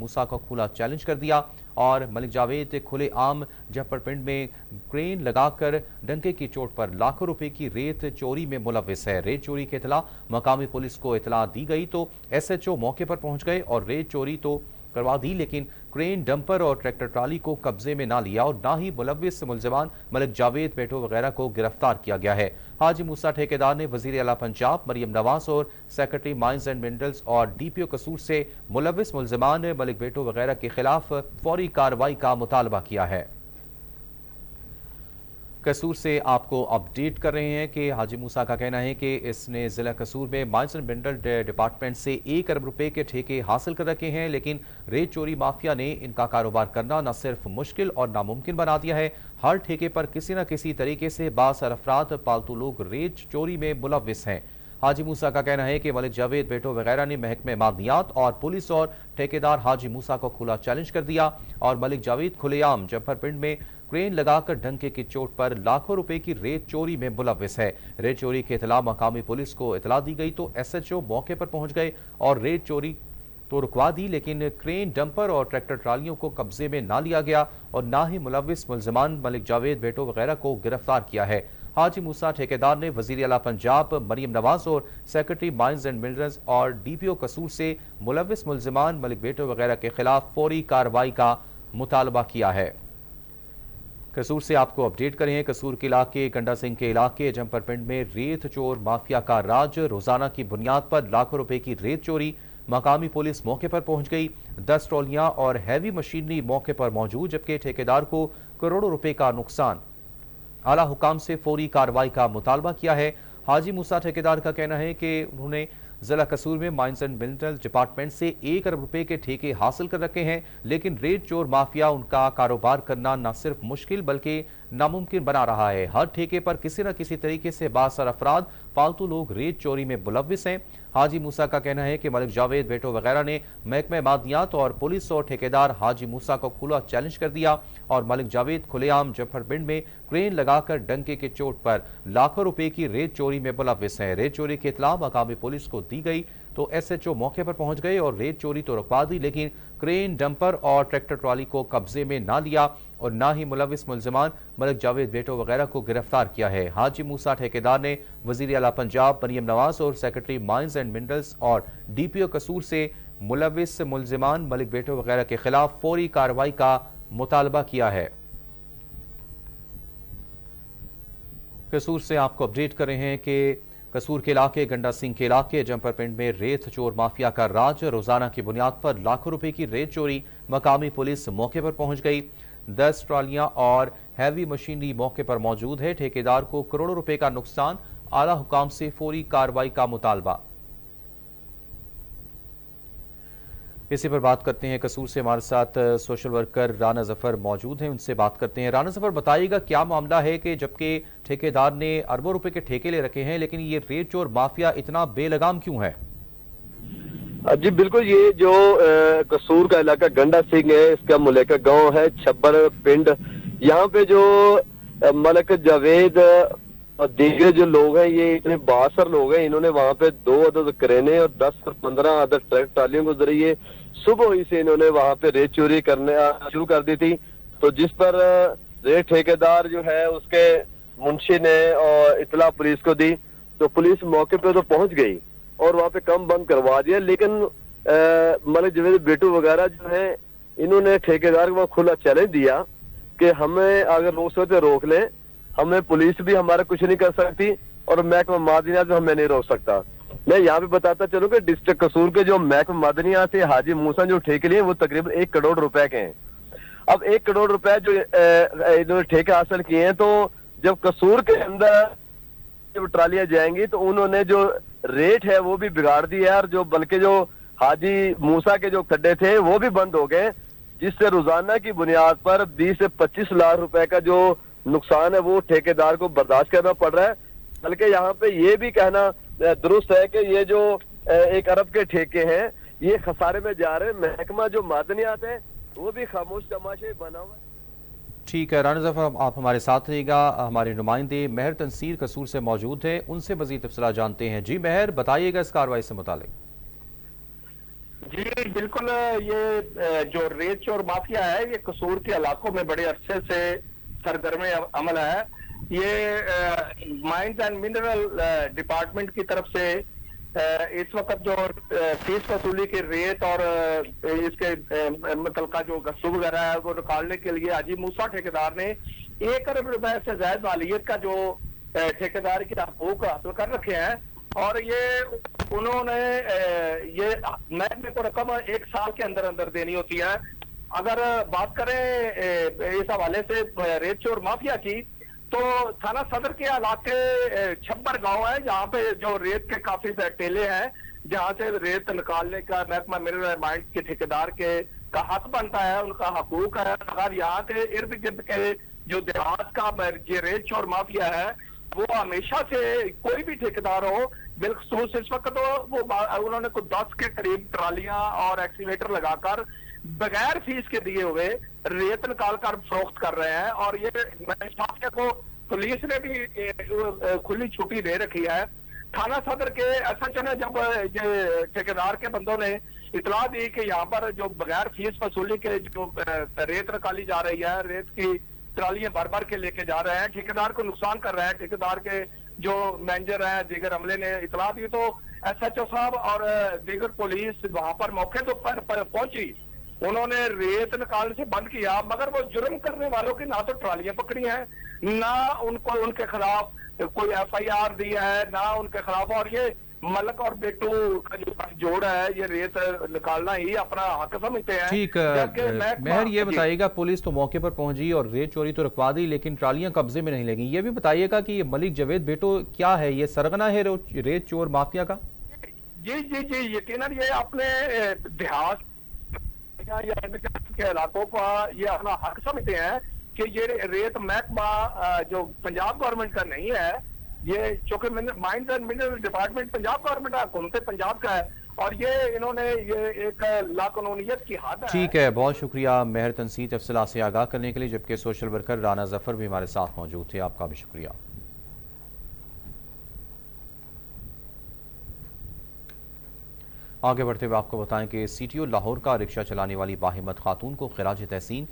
मूसा को खुला चैलेंज कर दिया और मलिक जावेद खुले आम जफरपिंड में क्रेन लगाकर डंके की चोट पर लाखों रुपए की रेत चोरी में मुलविस है। रेत चोरी की इतला मकामी पुलिस को इतला दी गई तो एसएचओ मौके पर पहुंच गए और रेत चोरी तो करवा दी, लेकिन क्रेन, डंपर और ट्रैक्टर ट्राली को कब्जे में ना लिया और ना ही मुलविस मुलजिमान मलिक जावेद बेटो वगैरह को गिरफ्तार किया गया है। हाजी मूसा ठेकेदार ने वजीर आला पंजाब मरियम नवाज और सेक्रेटरी माइंस एंड मिनरल्स और डीपीओ कसूर से मुलविस मुलजिमान मलिक बेटो वगैरह के खिलाफ फौरी कार्रवाई का मुतालबा किया है। कसूर से आपको अपडेट कर रहे हैं कि हाजी मूसा का कहना है कि इसने जिला कसूर में माइंस एंड मिनरल डिपार्टमेंट से 1 अरब रुपए के ठेके हासिल कर रखे हैं, लेकिन रेत चोरी माफिया ने इनका कारोबार करना न सिर्फ मुश्किल और नामुमकिन बना दिया है, हर ठेके पर किसी न किसी तरीके से बासर अफराद पालतू लोग रेत चोरी में मुलविस हैं। हाजी मूसा का कहना है कि मलिक जावेद बेटो वगैरह ने महकमे मादनियात और पुलिस और ठेकेदार हाजी मूसा को खुला चैलेंज कर दिया और मलिक जावेद खुलेआम जफरपिंड में क्रेन लगाकर डंके की चोट पर लाखों रुपए की रेत चोरी में मुलविस है। रेत चोरी की इतला मकामी पुलिस को इतला दी गई तो एसएचओ मौके पर पहुंच गए और रेत चोरी तो रुकवा दी, लेकिन क्रेन, डंपर और ट्रैक्टर ट्रालियों को कब्जे में ना लिया गया और ना ही मुलविस मुलजिमान मलिक जावेद बेटो वगैरह को गिरफ्तार किया है। हाजी मूसा ठेकेदार ने वजीर आला पंजाब मरियम नवाज और सेक्रेटरी माइंस एंड मिनरल्स और डीपीओ कसूर से मुलविस मुलजिमान मलिक बेटो वगैरह के खिलाफ फौरी कार्रवाई का मुतालबा किया है। कसूर से आपको अपडेट करें। कसूर के इलाके गंडा सिंह के इलाके जमपरपिंड में रेत चोर माफिया का राज, रोजाना की बुनियाद पर लाखों रुपए की रेत चोरी। मकामी पुलिस मौके पर पहुंच गई, 10 ट्रॉलियां और हैवी मशीनरी मौके पर मौजूद, जबकि ठेकेदार को करोड़ों रुपए का नुकसान। आला हुकाम से फौरी कार्रवाई का मुतालबा किया है। हाजी मूसा ठेकेदार का कहना है कि उन्होंने जिला कसूर में माइंस एंड मिनरल डिपार्टमेंट से 1 अरब रुपए के ठेके हासिल कर रखे हैं, लेकिन रेत चोर माफिया उनका कारोबार करना न सिर्फ मुश्किल बल्कि नामुमकिन बना रहा है। हर ठेके पर किसी न किसी तरीके से बासर अफराद पालतू लोग रेत चोरी में मुलविस हैं। हाजी मूसा का कहना है कि मलिक जावेद बेटो वगैरह ने महकमे मादनियात और पुलिस और ठेकेदार हाजी मूसा को खुला चैलेंज कर दिया और मलिक जावेद खुलेआम जफरपिंड में क्रेन लगाकर डंके की चोट पर लाखों रुपए की रेत चोरी में मुलविस है। रेत चोरी की इतला मकामी पुलिस को दी गई तो एसएचओ मौके पर पहुंच गए और रेत चोरी तो रुकवा दी, लेकिन क्रेन, डंपर और ट्रैक्टर ट्रॉली को कब्जे में ना लिया और ना ही मुलविस मुलजिमान मलिक जावेद बेटो वगैरह को गिरफ्तार किया है। हाजी मूसा ठेकेदार ने वजीर आला पंजाब मरियम नवाज और सेक्रेटरी माइंस एंड मिनरल्स और डीपीओ कसूर से मुलविस मुलजिमान मलिक बेटो वगैरह के खिलाफ फौरी कार्रवाई का मुतालबा किया है। कसूर से आपको अपडेट कर रहे हैं कि कसूर के इलाके गंडा सिंह के इलाके जमपरपिंड में रेत चोर माफिया का राज, रोजाना की बुनियाद पर लाखों रुपए की रेत चोरी। मकामी पुलिस मौके पर पहुंच गई, 10 ट्रॉलियां और हैवी मशीनरी मौके पर मौजूद है। ठेकेदार को करोड़ों रुपए का नुकसान, आला हुकाम से फौरी कार्रवाई का मुतालबा। इसी पर बात करते हैं। कसूर से हमारे साथ सोशल वर्कर राना जफर मौजूद हैं, उनसे बात करते हैं। राना जफर, बताइएगा क्या मामला है कि जबकि ठेकेदार ने अरबों रुपए के ठेके ले रखे हैं, लेकिन ये रेत चोर माफिया इतना बेलगाम क्यों है? जी बिल्कुल, ये जो कसूर का इलाका गंडा सिंह है, इसका मुलेका गांव है छब्बर पिंड। यहाँ पे जो मलिक जावेद और दीगर जो लोग हैं, ये इतने बासर लोग हैं, इन्होंने वहां पे 2 अदद करेने और 10 और 15 अदद ट्रक ट्रालियों के जरिए सुबह ही से इन्होंने वहां पे रेत चोरी करने शुरू कर दी थी। तो जिस पर रेत ठेकेदार जो है उसके मुंशी ने और इतला पुलिस को दी, तो पुलिस मौके पे तो पहुंच गई और वहां पे कम बंद करवा दिया, लेकिन मलिक जावेद बेटू वगैरह जो है इन्होंने ठेकेदार को खुला चैलेंज दिया कि हमें अगर रोक सकते रोक लें, हमें पुलिस भी हमारा कुछ नहीं कर सकती और महकमा मादनियात हमें नहीं रोक सकता। मैं यहाँ पे बताता चलूं कि डिस्ट्रिक्ट कसूर के जो महकमा मादनियात से हाजी मूसा जो ठेके लिए वो तकरीबन 1 करोड़ रुपए के हैं। अब 1 करोड़ रुपए जो इन्होंने ठेके हासिल किए हैं, तो जब कसूर के अंदर जब ट्रालियां जाएंगी तो उन्होंने जो रेट है वो भी बिगाड़ दी है और जो बल्कि जो हाजी मूसा के जो खड्डे थे वो भी बंद हो गए, जिससे रोजाना की बुनियाद पर 20 से 25 लाख रुपए का जो नुकसान है वो ठेकेदार को बर्दाश्त करना पड़ रहा है। बल्कि यहाँ पे ये भी कहना दुरुस्त है कि ये जो 1 अरब के ठेके हैं ये खसारे में जा रहे हैं। महकमा जो मादनियात है वो भी खामोश तमाशे बना हुआ है। ठीक है राना जफर, आप हमारे साथ रहिएगा। हमारे नुमाइंदे महर तंसीर कसूर से मौजूद है, उनसे मजीद तफसीलात जानते हैं। जी महर, बताइएगा इस कार्रवाई से मुतालिक। जी बिल्कुल, ये जो रेत चोर माफिया है ये कसूर के इलाकों में बड़े अरसे से सरगर्म अमल है। ये माइंस एंड मिनरल डिपार्टमेंट की तरफ से इस वक्त जो फीस वसूली के रेत और इसके मतलब का जो गस्सू वगैरह है वो निकालने के लिए हाजी मूसा ठेकेदार ने 1 अरब रुपए से ज्यादा मालियत का जो ठेकेदार की हकूक हासिल कर रखे हैं। और ये उन्होंने ये महकमे को रकम 1 साल के अंदर अंदर देनी होती है। अगर बात करें इस हवाले से रेत चोर माफिया की, तो थाना सदर के इलाके छब्बर गांव है जहाँ पे जो रेत के काफी टेले हैं, जहाँ से रेत निकालने का महकमा मिनरल माइंस के ठेकेदार के का हक बनता है, उनका हकूक है। अगर यहाँ के इर्द गिर्द के जो देहात का ये रेत चोर माफिया है वो हमेशा से कोई भी ठेकेदार हो, बिलखसूस इस वक्त तो वो उन्होंने कुछ 10 के करीब ट्रालियां और एक्सीवेटर लगाकर बगैर फीस के दिए हुए रेत निकाल कर फरोख्त कर रहे हैं। और ये माफिया को पुलिस ने भी खुली छुट्टी दे रखी है। थाना सदर के एसएचओ ने जब ये ठेकेदार के बंदों ने इतला दी कि यहाँ पर जो बगैर फीस वसूली के जो रेत निकाली जा रही है, रेत की ट्रालियां भर भर के लेके जा रहे हैं, ठेकेदार को नुकसान कर रहे हैं, ठेकेदार के जो मैनेजर हैं दीगर अमले ने इतला दी, तो एसएचओ साहब और दीगर पुलिस वहां पर मौके तो पर पहुंची। उन्होंने रेत निकालने से बंद किया, मगर वो जुर्म करने वालों की ना तो ट्रालियां पकड़ी हैं, ना उनको उनके खिलाफ कोई एफआईआर दी है, ना उनके खिलाफ। और ये मलक और बेटू का जो जोड़ है ये रेत निकालना ही अपना हक समझते हैं। ठीक, मेहर ये बताइएगा, पुलिस तो मौके पर पहुंची और रेत चोरी तो रुकवा दी, लेकिन ट्रालियां कब्जे में नहीं लगी। ये भी बताइएगा कि ये मलिक जवेद बेटो क्या है, ये सरगना है रेत चोर माफिया का? जी जी जी, यकीनन ये अपने देहात या के इलाकों का ये अपना हक समझते हैं कि ये रेत महकमा जो पंजाब गवर्नमेंट का नहीं है, ये चूंकि mines and mineral department Punjab government हुकूमत पंजाब का है, और ये इन्होंने ये एक लाकानूनियत की हद है। ठीक है, बहुत शुक्रिया मेहर तनसीर तफसीलात से आगाह करने के लिए। जबकि सोशल वर्कर राना जफर भी हमारे साथ मौजूद थे, आपका भी शुक्रिया। आगे बढ़ते हुए आपको बताएं कि सीटीओ लाहौर का रिक्शा चलाने वाली बाहिम्मत खातून को खिराज तहसीन